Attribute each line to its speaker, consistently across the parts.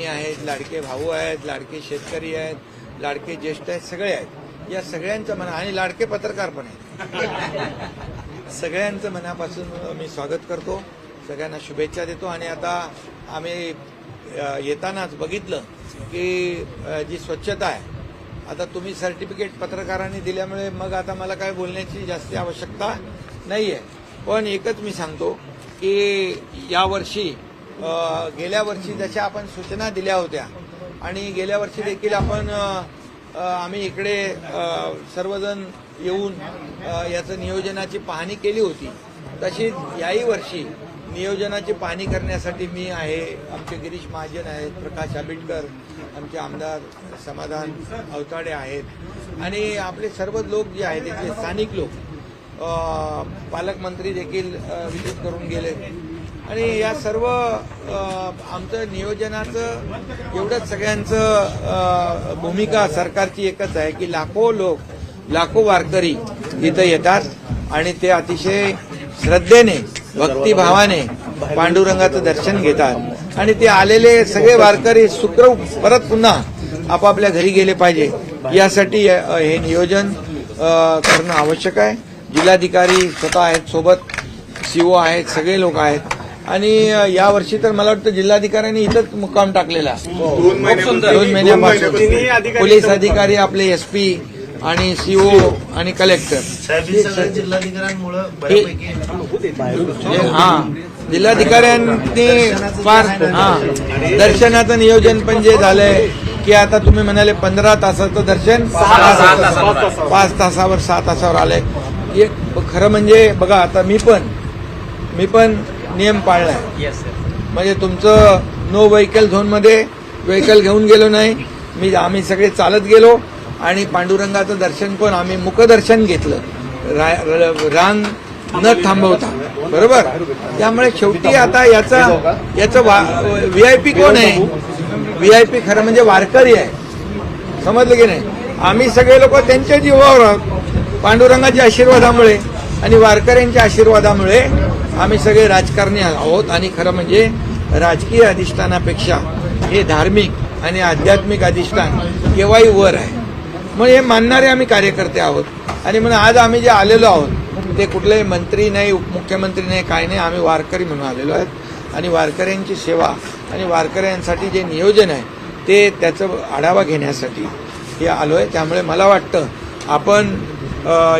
Speaker 1: आहेत, लाडके भाऊ आहेत, लाडके शेतकरी आहेत, लाडके ज्येष्ठ आहेत, सगळे आहेत. या सगळ्यांचं मना आणि लाडके पत्रकार पण आहेत. सगळ्यांचं मनापासून मी स्वागत करतो, सगळ्यांना शुभेच्छा देतो. आणि आता आम्ही येतानाच बघितलं की जी स्वच्छता आहे, आता तुम्ही सर्टिफिकेट पत्रकारांनी दिल्यामुळे मग आता मला काय बोलण्याची जास्त आवश्यकता नाही आहे. पण एकच मी सांगतो की यावर्षी गेल्या वर्षी जशा आपण सूचना दिल्या होत्या आणि गेल्या वर्षी देखील आम्ही इकडे सर्वजण येऊन याचं नियोजनाची पाहणी केली होती, तशीच याही वर्षी नियोजनाची पाहणी करण्यासाठी मी आहे, आमचे गिरीश महाजन आहेत, प्रकाश आंबेडकर, आमचे आमदार समाधान अवताडे आहेत आणि आपले सर्व लोक जे आहेत इथले स्थानिक लोक, पालकमंत्री देखील विजिट करून गेले. आणि या सर्व आमचं नियोजनाचं एवढंच सगळ्यांचं भूमिका सरकारची एकच आहे की लाखो वारकरी इथं येतात आणि ते अतिशय श्रद्धेने, भक्तिभावाने पांडुरंगाचं दर्शन घेतात आणि ते आलेले सगळे वारकरी सुखरूप परत पुन्हा आपापल्या घरी गेले पाहिजे, यासाठी हे नियोजन करणं आवश्यक आहे. जिल्हाधिकारी स्वतः आहेत, सोबत सीओ आहेत, सगळे लोक आहेत. आणि यावर्षी तर मला वाटतं जिल्हाधिकाऱ्यांनी इथंच मुक्काम टाकलेला 2 महिन्यापासून. पोलीस अधिकारी, आपले एसपी आणि सीओ आणि कलेक्टर, जिल्हाधिकाऱ्यांनी फार दर्शनाचं नियोजन पण जे झालंय की आता तुम्ही म्हणाले 15 तासाचं दर्शन 5 तासावर 6 तासावर आलंय. खरं म्हणजे बघा, आता मी पण नियम पाळलाय. म्हणजे तुमचं नो व्हेकल झोनमध्ये व्हेकल घेऊन गेलो नाही, आम्ही सगळे चालत गेलो आणि पांडुरंगाचं दर्शन पण आम्ही मुखदर्शन घेतलं, रांग न थांबवता, बरोबर. त्यामुळे शेवटी आता याचं व्हीआयपी कोण आहे? व्हीआयपी खरं म्हणजे वारकरी आहे, समजलं की नाही. आम्ही सगळे लोक त्यांच्या जीवावर आहोत, पांडुरंगाच्या आशीर्वादामुळे आणि वारकऱ्यांच्या आशीर्वादामुळे आम्ही सगळे राजकारणी आहोत. आणि खरं म्हणजे राजकीय अधिष्ठानापेक्षा हे धार्मिक आणि आध्यात्मिक अधिष्ठान केव्हाही वर आहे. मग हे मानणारे आम्ही कार्यकर्ते आहोत. आणि म्हणून आज आम्ही जे आलेलो आहोत ते कुठलेही मंत्री नाही, उपमुख्यमंत्री नाही, काय नाही, आम्ही वारकरी म्हणून आलेलो आहेत. आणि वारकऱ्यांची सेवा आणि वारकऱ्यांसाठी जे नियोजन आहे ते त्याचं आढावा घेण्यासाठी हे आलो आहे. त्यामुळे मला वाटतं आपण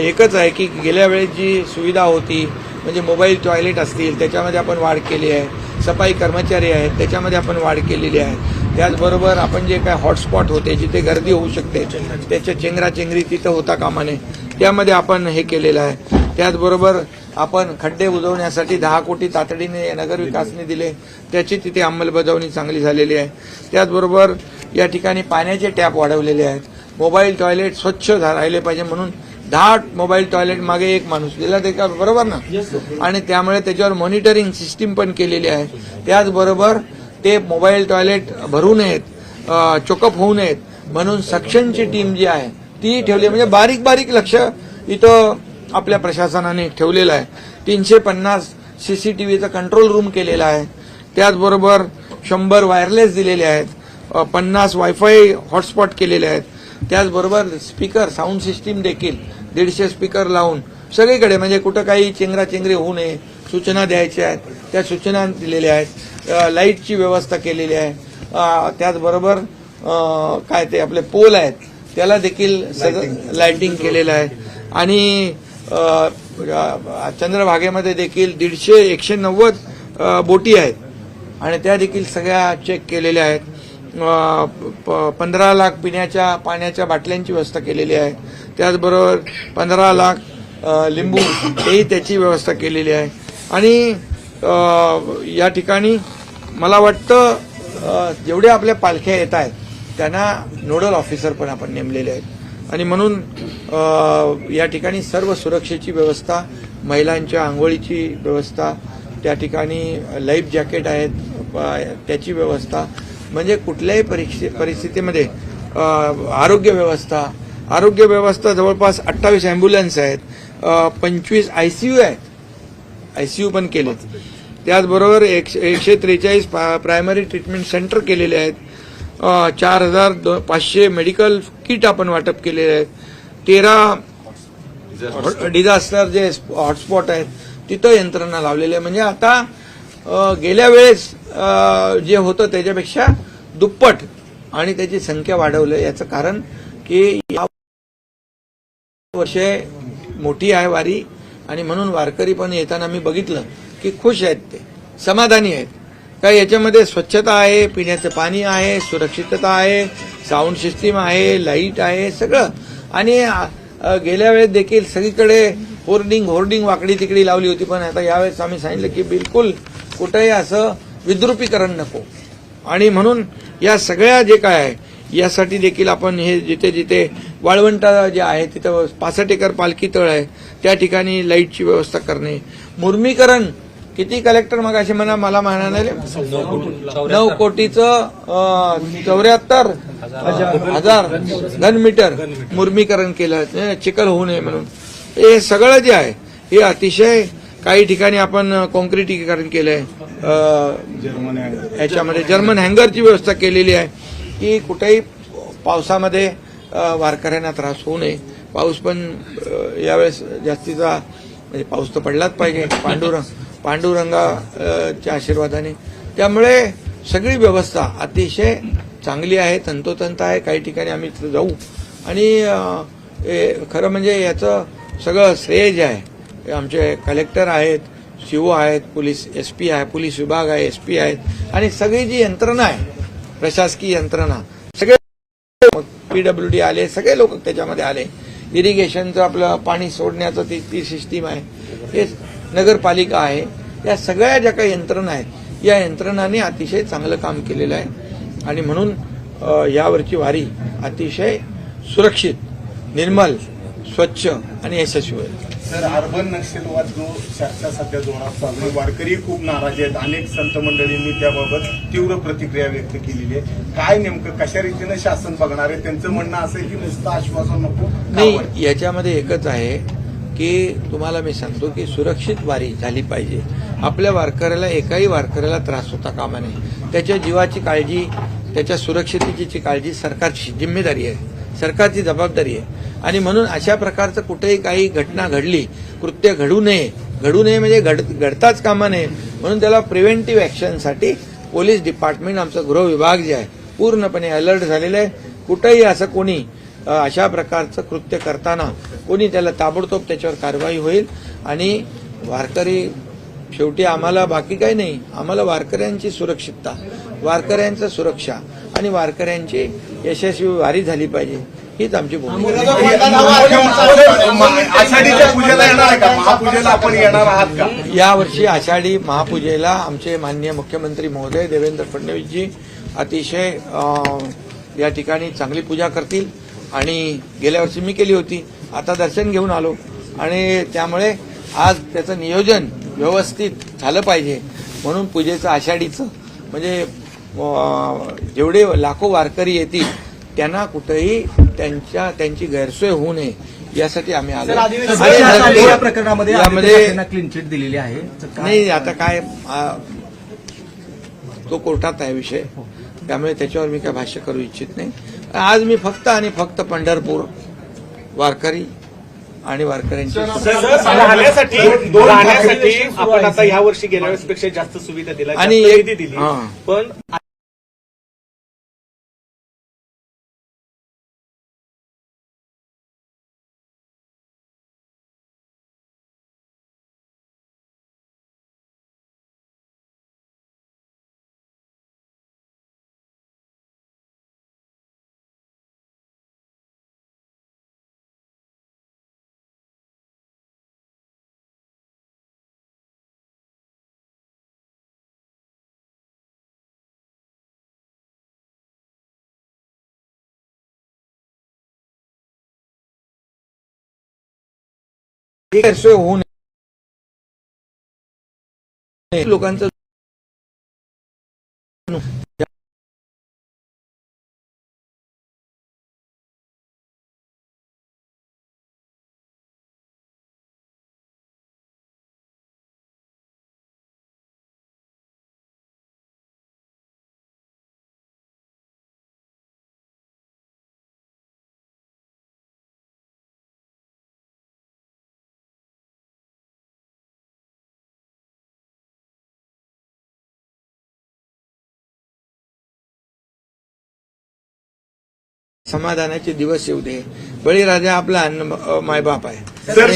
Speaker 1: एकच आहे की गेल्या वेळेस जी सुविधा होती, म्हणजे मोबाईल टॉयलेट असतील त्याच्यामध्ये आपण वाढ केली आहे, सफाई कर्मचारी आहेत त्याच्यामध्ये आपण वाढ केलेली आहे. त्याचबरोबर आपण जे काय हॉटस्पॉट होते जिथे गर्दी होऊ शकते त्याच्या चेंगराचेंगरी तिथं होता कामा नये, त्यामध्ये आपण हे केलेलं आहे. त्याचबरोबर आपण खड्डे बुजवण्यासाठी 10 कोटी तातडीने नगरविकासने दिले, त्याची तिथे अंमलबजावणी चांगली झालेली आहे. त्याचबरोबर या ठिकाणी पाण्याचे टॅप वाढवलेले आहेत. मोबाईल टॉयलेट स्वच्छ राहिले पाहिजे म्हणून 10 मोबाईल टॉयलेट मागे 1 माणूस दिला, ते का बरोबर ना. आणि त्यामुळे त्याच्यावर मॉनिटरिंग सिस्टीम पण केलेली आहे. त्याचबरोबर ते मोबाईल टॉयलेट भरू नयेत, चोकअप होऊ नयेत म्हणून सक्शनची टीम जी आहे ती ठेवली. म्हणजे बारीक बारीक लक्ष इथं आपल्या प्रशासनाने ठेवलेलं आहे. 350 CCTVचा कंट्रोल रूम केलेला आहे. त्याचबरोबर 100 वायरलेस दिलेले आहेत, 50 वायफाय हॉटस्पॉट केलेले आहेत. त्याचबरोबर स्पीकर, साऊंड सिस्टीम देखील 150 स्पीकर लावून सगळीकडे, म्हणजे कुठं काही चेंगराचेंगरी होऊ नये, सूचना द्यायच्या आहेत त्या सूचना दिलेल्या आहेत. लाईटची व्यवस्था केलेली आहे. त्याचबरोबर काय ते आपले पोल आहेत त्याला देखील लाइटिंग केलेलं आहे. आणि चंद्रभागेमध्ये देखील 190 बोटी आहेत आणि त्या देखील सगळ्या चेक केलेल्या आहेत. 15 लाख पिण्याच्या पाण्याच्या बाटल्यांची व्यवस्था केलेली आहे. त्याचबरोबर 15 लाख लिंबू हेही त्याची व्यवस्था केलेली आहे. आणि या ठिकाणी मला वाटतं जेवढे आपल्या पालख्या येत आहेत त्यांना नोडल ऑफिसर पण आपण नेमलेले आहेत. आणि म्हणून या ठिकाणी सर्व सुरक्षेची व्यवस्था, महिलांच्या आंघोळीची व्यवस्था, त्या ठिकाणी लाईफ जॅकेट आहेत त्याची व्यवस्था, म्हणजे कुठल्याही परिस्थितीमध्ये आरोग्य व्यवस्था जवळपास 28 अँब्युलन्स आहेत, 25 ICU आहेत, ICU पण केलेत. त्याचबरोबर 143 प्रायमरी ट्रीटमेंट सेंटर केलेले आहेत. 4,500 मेडिकल किट आपण वाटप केलेले आहेत. 13 डिझास्टर जे हॉटस्पॉट आहेत तिथं यंत्रणा लावलेली आहे. म्हणजे आता गेल्या वेळेस जे होतं त्याच्यापेक्षा दुप्पट आणि त्याची संख्या वाढवली. याचं कारण की या वर्षे मोठी आहे वारी आणि म्हणून वारकरी पण येताना मी बघितलं की खुश आहेत, ते समाधानी आहेत. काय याच्यामध्ये स्वच्छता आहे, पिण्याचं पाणी आहे, सुरक्षितता आहे, साऊंड सिस्टीम आहे, लाईट आहे, सगळं. आणि गेल्या वेळेस देखील सगळीकडे होर्डिंग वाकडी तिकडी लावली होती, पण आता यावेळेस आम्ही सांगितलं की बिलकुल कुठेही असं विद्रुपीकरण नको. आणि म्हणून या सगळ्या जे काय आहे यासाठी देखील आपण हे जिथे जिथे वाळवंटा जे आहे तिथं 65 एकर पालखी तळ आहे त्या ठिकाणी लाईटची व्यवस्था करणे. मुर्मीकरण किती कलेक्टर मग असे मला म्हणाले 9 कोटीचं 74,000 घनमीटर मुर्मीकरण केलं, चिखल होऊ नये म्हणून. हे सगळं जे आहे हे अतिशय काही ठिकाणी आपण कॉन्क्रिटीकरण केलंय. याच्यामध्ये जर्मन हँगरची व्यवस्था केलेली आहे की कुठेही पावसामध्ये वारकऱ्यांना त्रास होऊ नये. पाऊस पण यावेळेस जास्तीचा म्हणजे पाऊस तर पडलाच पाहिजे पांडुरंगाच्या आशीर्वादाने. त्यामुळे सगळी व्यवस्था अतिशय चांगली आहे, तंतोतंत आहे. काही ठिकाणी आम्ही जाऊ आणि खरं म्हणजे याचं सगळं श्रेय जे आहे आमचे कलेक्टर आहेत, सीओ आहेत, पोलीस एसपी आहे, पोलीस विभाग आहे, एसपी आहेत आणि सगळी जी यंत्रणा आहे प्रशासकीय यंत्रणा सगळे PWD आले, सगळे लोक त्याच्यामध्ये आले. इरिगेशनचं आपलं पाणी सोडण्याचं ती सिस्टीम आहे, हे नगरपालिका आहे. या सगळ्या ज्या काही यंत्रणा आहेत या यंत्रणांनी अतिशय चांगलं काम केलेलं आहे आणि म्हणून यावरची वारी अतिशय सुरक्षित, निर्मल, स्वच्छ आणि यशस्वी होईल.
Speaker 2: सर, अर्बन नक्षलवाद जो चर्चा सध्या जोरात चालू आहे, वारकरी खूप नाराज आहेत. अनेक संत मंडळींनी त्याबाबत तीव्र प्रतिक्रिया व्यक्त केलेली आहे. काय नेमकं कशा रीतीनं शासन बघणार आहे? त्यांचं म्हणणं असं आहे की नुसतं आश्वासन नको.
Speaker 1: नाही, याच्यामध्ये एकच आहे की तुम्हाला मी सांगतो की सुरक्षित वारी झाली पाहिजे. आपल्या वारकऱ्याला एकाही वारकऱ्याला त्रास होता कामा नये. त्याच्या जीवाची काळजी, त्याच्या सुरक्षिततेची काळजी सरकारची जिम्मेदारी आहे, सरकारची जबाबदारी आहे. आणि म्हणून अशा प्रकारचं कुठेही काही घटना घडली, कृत्य घडू नये म्हणजे घडताच कामा नये म्हणून त्याला प्रिव्हेंटिव्ह ॲक्शनसाठी पोलीस डिपार्टमेंट, आमचं गृह विभाग जे आहे पूर्णपणे अलर्ट झालेलं आहे. कुठेही असं कोणी अशा प्रकारचं कृत्य करताना कोणी त्याला ताबडतोब त्याच्यावर कारवाई होईल. आणि वारकरी शेवटी आम्हाला बाकी काही नाही, आम्हाला वारकऱ्यांची सुरक्षितता, वारकऱ्यांचं सुरक्षा आणि वारकऱ्यांची यशस्वी वारी झाली पाहिजे हीच आमची भूमिका. यावर्षी आषाढी महापूजेला आमचे माननीय मुख्यमंत्री महोदय देवेंद्र फडणवीसजी अतिशय या ठिकाणी चांगली पूजा करतील. आणि गेल्या वर्षी मी केली होती, आता दर्शन घेऊन आलो आणि त्यामुळे आज त्याचं नियोजन व्यवस्थित झालं पाहिजे म्हणून पूजेचं आषाढीचं म्हणजे जेवढे लाखो वारकरी येतील त्यांना कुठेही त्यांची गैरसोय होऊ नये यासाठी आम्ही आलो.
Speaker 3: या प्रकरणामध्ये क्लीन चिट दिलेली आहे.
Speaker 1: नाही, आता काय तो कोर्टात आहे विषय, त्यामुळे त्याच्यावर मी काय भाष्य करू इच्छित नाही. आज मी फक्त आणि फक्त पंढरपूर, वारकरी आणि वारकऱ्यांची
Speaker 4: राहण्यासाठी आपण आता ह्या वर्षी गेल्या वेळेसपेक्षा जास्त सुविधा दिल्या
Speaker 1: आणि
Speaker 4: दिली, पण
Speaker 1: गैरसोय होऊ नये लोकांचं समाधानाचे दिवस येऊ दे. बळीराजा आपला अन्न मायबाप आहे.
Speaker 2: सर,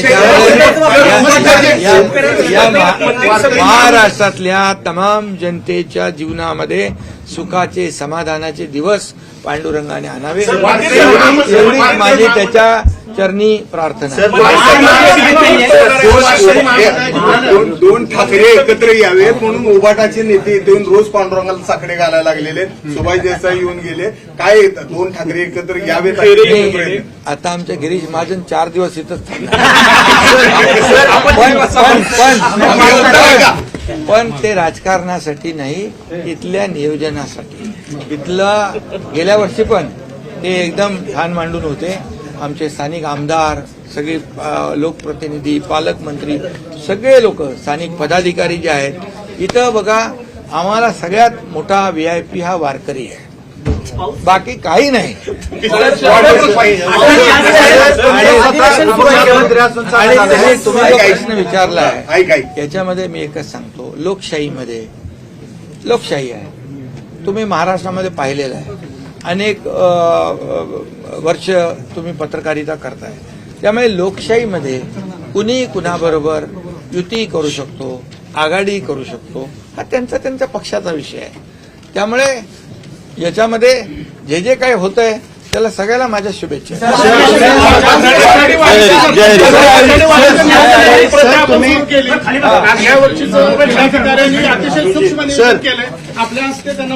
Speaker 1: या महाराष्ट्रातल्या तमाम जनतेच्या जीवनामध्ये सुखाचे समाधानाचे दिवस पांडुरंगाने आणावे एवढी माझी त्याच्या चरणी प्रार्थना आहे.
Speaker 2: दोन ठाकरे एकत्र यावेत म्हणून उबाटाचे नेते इथे येऊन रोज पांडुरंगाला साकडे घालायला लागलेले. सुभाष देसाई येऊन गेले. काय दोन ठाकरे एकत्र यावेत
Speaker 1: नाही, आता आमच्या गिरीश महाजन 4 दिवस इथंच पण ते राजकारणासाठी नाही, इथल्या नियोजनासाठी. इथलं गेल्या वर्षी पण ते एकदम छान मांडून होते. आमचे स्थानिक आमदार, सगळे लोकप्रतिनिधी, पालकमंत्री, सगळे लोक, स्थानिक पदाधिकारी जे आहेत. इथं बघा, आम्हाला सगळ्यात मोठा VIP हा वारकरी आहे, बाकी काही नाही. आणि तुम्ही जो प्रश्न विचारलाय याच्यामध्ये मी एकच सांगतो, लोकशाही आहे. तुम्ही महाराष्ट्रामध्ये पाहिलेलं आहे, अनेक वर्ष तुम्ही पत्रकारिता करताय. त्यामुळे लोकशाहीमध्ये कुणी कुणाबरोबर युती करू शकतो, आघाडी करू शकतो, हा त्यांचा पक्षाचा विषय आहे. त्यामुळे याच्यामध्ये जे काही होतंय त्याला सगळ्याला माझ्या शुभेच्छा.
Speaker 5: या वर्षीचं अतिशय सूक्ष्म नियोजन केलंय. आपल्या हस्ते त्यांना